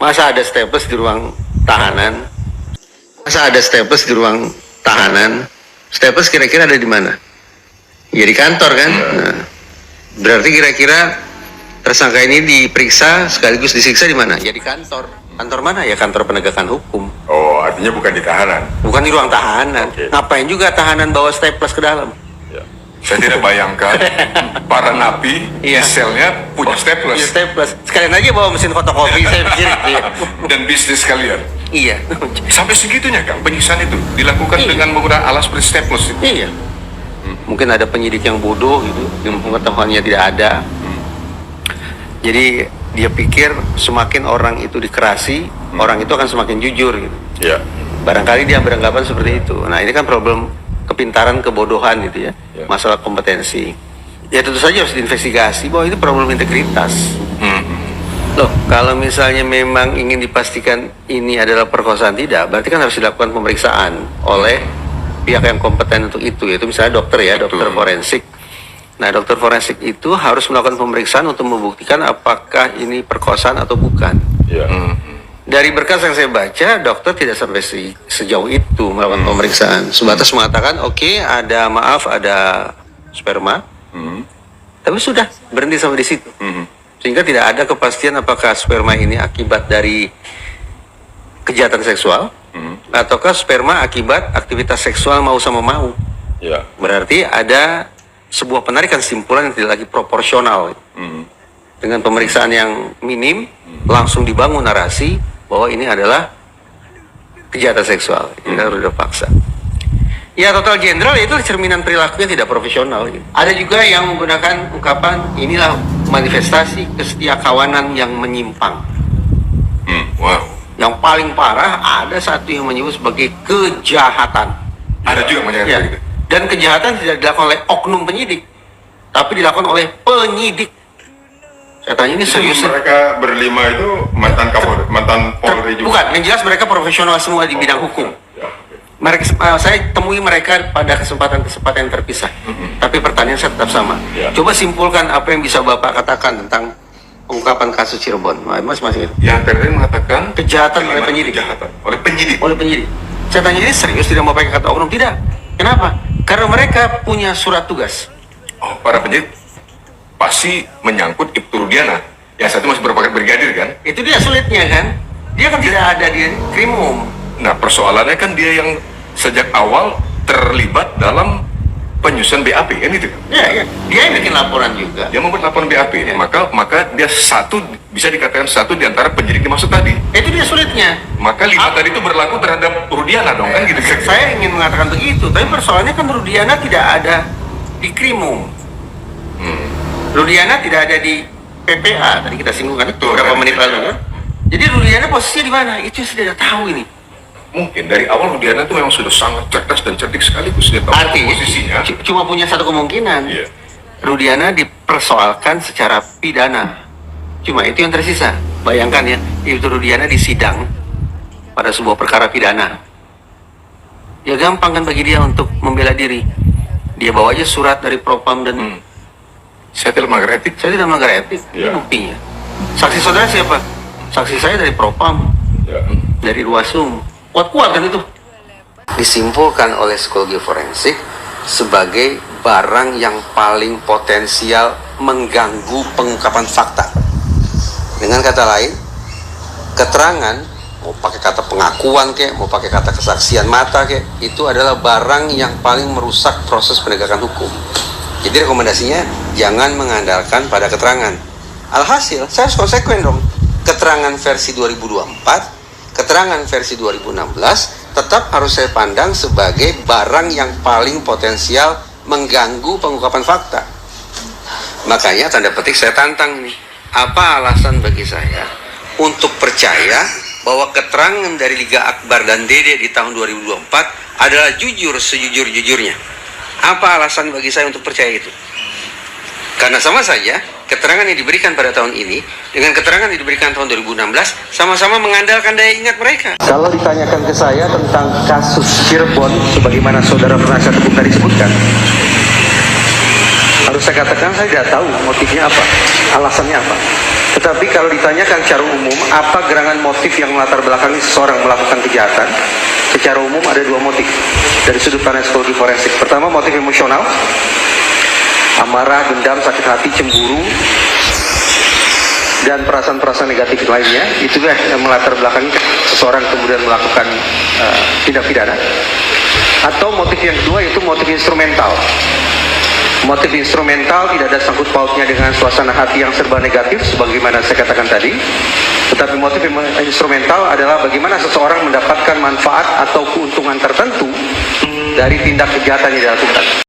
Masa ada staples di ruang tahanan? Masa ada staples di ruang tahanan? Staples kira-kira ada di mana? Ya di kantor kan? Nah, berarti kira-kira tersangka ini diperiksa sekaligus disiksa di mana? Ya di kantor. Kantor mana? Ya kantor penegakan hukum. Oh, artinya bukan di tahanan. Bukan di ruang tahanan. Oke. Ngapain juga tahanan bawa staples ke dalam? Ya. Saya tidak bayangkan para napi Iya. di selnya punya Ya staples staples. Sekalian aja bawa mesin fotokopi saya pikir. Iya. dan bisnis kalian. Iya. Sampai segitunya Kang, penyiksaan itu dilakukan Iya. dengan menggunakan alat seperti staples itu. Iya. Mungkin ada penyidik yang bodoh gitu, yang pengetahuannya tidak ada. Jadi dia pikir semakin orang itu dikerasi, orang itu akan semakin jujur gitu. Ya. Barangkali dia beranggapan seperti itu. Nah ini kan problem kepintaran, kebodohan gitu ya, Ya. masalah kompetensi. Ya tentu saja harus diinvestigasi bahwa itu problem integritas. Loh, kalau misalnya memang ingin dipastikan ini adalah perkosaan tidak, berarti kan harus dilakukan pemeriksaan oleh pihak yang kompeten untuk itu, yaitu misalnya dokter ya, Betul. dokter forensik. Nah, dokter forensik itu harus melakukan pemeriksaan untuk membuktikan apakah ini perkosaan atau bukan. Ya. Dari berkas yang saya baca, dokter tidak sampai sejauh itu melakukan pemeriksaan. Sebatas mengatakan, oke, ada sperma, tapi sudah berhenti sampai di situ. Sehingga tidak ada kepastian apakah sperma ini akibat dari kejahatan seksual, ataukah sperma akibat aktivitas seksual mau sama mau. Ya. Berarti ada sebuah penarikan kesimpulan yang tidak lagi proporsional. Dengan pemeriksaan yang minim, langsung dibangun narasi bahwa ini adalah kejahatan seksual. Ini harus dipaksa. Ya total general itu cerminan perilakunya tidak profesional. Ada juga yang menggunakan ungkapan inilah manifestasi kesetiakawanan yang menyimpang. Wow. Yang paling parah ada satu yang menyebut sebagai kejahatan. Ada juga menyatakan Ya. gitu. Dan kejahatan tidak dilakukan oleh oknum penyidik, tapi dilakukan oleh penyidik. Saya tanya ini serius? Mereka berlima itu mantan Kapolri, mantan Polri juga. Bukan, yang jelas mereka profesional semua di bidang hukum. Ya. Mereka, saya temui mereka pada kesempatan-kesempatan yang terpisah. Tapi pertanyaan saya tetap sama. Ya. Coba simpulkan apa yang bisa Bapak katakan tentang pengungkapan kasus Cirebon. Mas masih Yang terakhir mengatakan kejahatan oleh penyidik. Kejahatan oleh penyidik. Oleh penyidik. Saya tanya ini serius tidak mau pakai kata oknum? Tidak. Kenapa? Karena mereka punya surat tugas. Oh, para penyidik pasti menyangkut Ibtu Rudiana. Yang satu masih berpangkat brigadir kan? Itu dia sulitnya kan. Dia kan tidak ada di krimum. Nah, persoalannya kan dia yang sejak awal terlibat dalam penyusunan BAP kan itu kan? Ya. Dia yang bikin laporan juga. Dia membuat laporan BAP, maka dia bisa dikatakan satu di antara penyidik dimaksud tadi. Itu dia sulitnya. Maka lima tadi itu berlaku terhadap Rudiana dong kan gitu. Saya ingin mengatakan begitu, tapi persoalannya kan Rudiana tidak ada di krimum. Rudiana tidak ada di PPA. Tadi kita singgung kan Betul, beberapa kan, menit lalu kan. Jadi Rudiana posisinya di mana? Itu yang saya tidak tahu ini. Mungkin dari awal Rudiana itu memang sudah sangat cerdas dan cerdik sekaligus dia tahu Artinya posisinya. cuma punya satu kemungkinan. Iya. Rudiana dipersoalkan secara pidana. Cuma itu yang tersisa. Bayangkan ya, itu Rudiana disidang pada sebuah perkara pidana. Ya gampang kan bagi dia untuk membela diri. Dia bawa aja surat dari Propam dan Saya tidak melanggar etik. saya tidak melanggar etik. Ini Ya. buktinya. Saksi saudara siapa? Saksi saya dari Propam, Ya. dari Ruasum. Kuat-kuat kan itu. Disimpulkan oleh psikologi forensik sebagai barang yang paling potensial mengganggu pengungkapan fakta. Dengan kata lain, keterangan, mau pakai kata pengakuan kek, mau pakai kata kesaksian mata kek, itu adalah barang yang paling merusak proses penegakan hukum. Jadi rekomendasinya jangan mengandalkan pada keterangan. Alhasil, saya harus konsekuen dong. Keterangan versi 2024, keterangan versi 2016 tetap harus saya pandang sebagai barang yang paling potensial mengganggu pengungkapan fakta. Makanya tanda petik saya tantang nih. Apa alasan bagi saya untuk percaya bahwa keterangan dari Liga Akbar dan Dede di tahun 2024 adalah jujur sejujur-jujurnya? Apa alasan bagi saya untuk percaya itu? Karena sama saja keterangan yang diberikan pada tahun ini dengan keterangan yang diberikan tahun 2016 sama-sama mengandalkan daya ingat mereka. Kalau ditanyakan ke saya tentang kasus Cirebon sebagaimana saudara penasihat hukum tadi sebutkan, harus saya katakan saya tidak tahu motifnya apa, alasannya apa. Tetapi kalau ditanyakan secara umum, apa gerangan motif yang melatar belakangi seseorang melakukan kejahatan? Secara umum ada dua motif dari sudut pandang psikologi forensik. Pertama, motif emosional, amarah, dendam, sakit hati, cemburu, dan perasaan-perasaan negatif lainnya. Itulah yang melatar belakangi seseorang kemudian melakukan tindak pidana. Atau motif yang kedua yaitu motif instrumental. Motif instrumental tidak ada sangkut pautnya dengan suasana hati yang serba negatif sebagaimana saya katakan tadi. Tetapi motif instrumental adalah bagaimana seseorang mendapatkan manfaat atau keuntungan tertentu dari tindak kejahatan yang dilakukan.